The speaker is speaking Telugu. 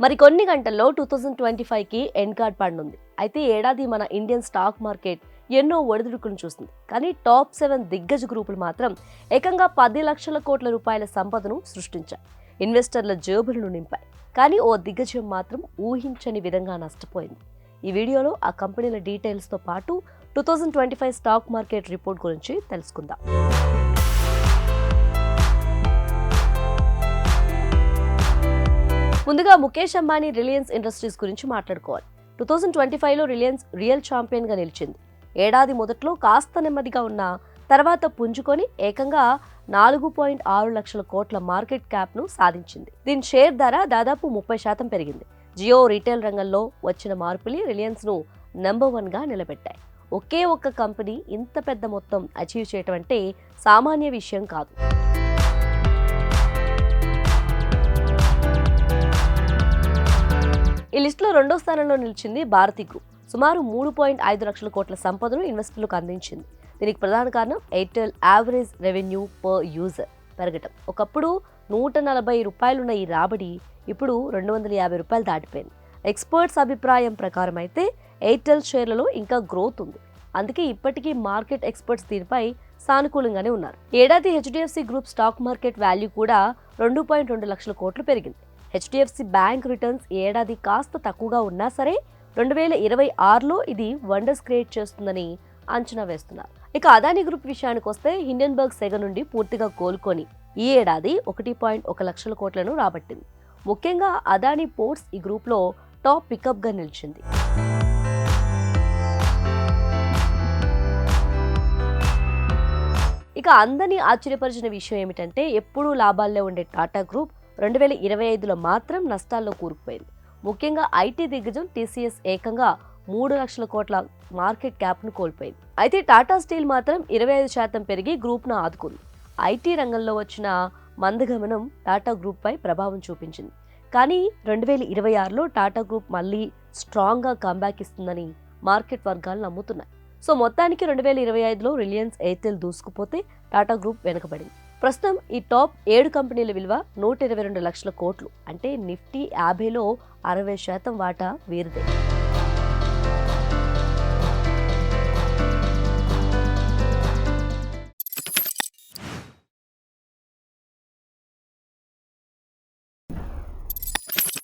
మరికొన్ని గంటల్లో 2025కి ఎండ్ కార్డ్ పడనుంది. అయితే ఏడాది మన ఇండియన్ స్టాక్ మార్కెట్ ఎన్నో ఒడిదుడుకులను చూస్తుంది. కానీ టాప్ 7 దిగ్గజ గ్రూపులు మాత్రం ఏకంగా 10 లక్షల కోట్ల రూపాయల సంపదను సృష్టించాయి. ఇన్వెస్టర్ల జేబులను నింపాయి. కానీ ఓ దిగ్గజం మాత్రం ఊహించని విధంగా నష్టపోయింది. ఈ వీడియోలో ఆ కంపెనీల డీటెయిల్స్తో పాటు 2025 స్టాక్ మార్కెట్ రిపోర్ట్ గురించి తెలుసుకుందాం. ముందుగా ముఖేష్ అంబానీ రిలయన్స్ ఇండస్ట్రీస్ గురించి మాట్లాడుకోవాలి. 2025లో రిలయన్స్ రియల్ ఛాంపియన్ గా నిలిచింది. ఏడాది మొదట్లో కాస్త నెమ్మదిగా ఉన్న తర్వాత పుంజుకొని ఏకంగా 4.6 లక్షల కోట్ల మార్కెట్ క్యాప్ ను సాధించింది. దీని షేర్ ధర దాదాపు 30% పెరిగింది. జియో రీటైల్ రంగంలో వచ్చిన మార్పులు రిలయన్స్ ను నెంబర్ 1 గా నిలబెట్టాయి. ఒకే ఒక్క కంపెనీ ఇంత పెద్ద మొత్తం అచీవ్ చేయటం అంటే సామాన్య విషయం కాదు. ఈ లిస్టులో రెండో స్థానంలో నిలిచింది భారతి గ్రూప్. సుమారు 3.5 లక్షల కోట్ల సంపదను ఇన్వెస్టర్లకు అందించింది. దీనికి ప్రధాన కారణం Airtel average revenue per user పెరగటం. ఒకప్పుడు 140 రూపాయలున్న ఈ రాబడి ఇప్పుడు 250 రూపాయలు దాటిపోయింది. ఎక్స్పర్ట్స్ అభిప్రాయం ప్రకారం అయితే ఎయిర్టెల్ షేర్లలో ఇంకా గ్రోత్ ఉంది. అందుకే ఇప్పటికీ మార్కెట్ ఎక్స్పర్ట్స్ దీనిపై సానుకూలంగానే ఉన్నారు. ఏడాది HDFC group stock market value కూడా 2.2 లక్షల కోట్లు పెరిగింది. హెచ్డిఎఫ్సి బ్యాంక్ రిటర్న్స్ ఏడాది కాస్త తక్కువగా ఉన్నా సరే 2026లో ఇది వండర్స్ క్రియేట్ చేస్తుందని అంచనా వేస్తున్నారు. ఇక అదానీ గ్రూప్ విషయానికి వస్తే హిండెన్బర్గ్ సెగ నుండి పూర్తిగా కోలుకొని ఈ ఏడాది 1.1 లక్షల కోట్లను రాబట్టింది. ముఖ్యంగా అదానీ పోర్ట్స్ ఈ గ్రూప్లో టాప్ పికప్ గా నిలిచింది. ఇక అందరినీ ఆశ్చర్యపరిచిన విషయం ఏమిటంటే ఎప్పుడూ లాభాల్లో ఉండే టాటా గ్రూప్ 2025లో మాత్రం నష్టాల్లో కూరుకుపోయింది. ముఖ్యంగా ఐటీ దిగ్గజం టీసీఎస్ ఏకంగా 3 లక్షల కోట్ల మార్కెట్ క్యాప్ను కోల్పోయింది. అయితే టాటా స్టీల్ మాత్రం 25% పెరిగి గ్రూప్ను ఆదుకుంది. ఐటీ రంగంలో వచ్చిన మందగమనం టాటా గ్రూప్ పై ప్రభావం చూపించింది. కానీ 2026లో టాటా గ్రూప్ మళ్ళీ స్ట్రాంగ్గా కంబ్యాక్ ఇస్తుందని మార్కెట్ వర్గాలు నమ్ముతున్నాయి. సో మొత్తానికి 2025లో రిలయన్స్ ఎయిర్టెల్ దూసుకుపోతే టాటా గ్రూప్ వెనుకబడింది. ప్రస్తుతం ఈ టాప్ 7 కంపెనీల విలువ 122 లక్షల కోట్లు. అంటే నిఫ్టీ 50లో 60% వాటా వీరిదే.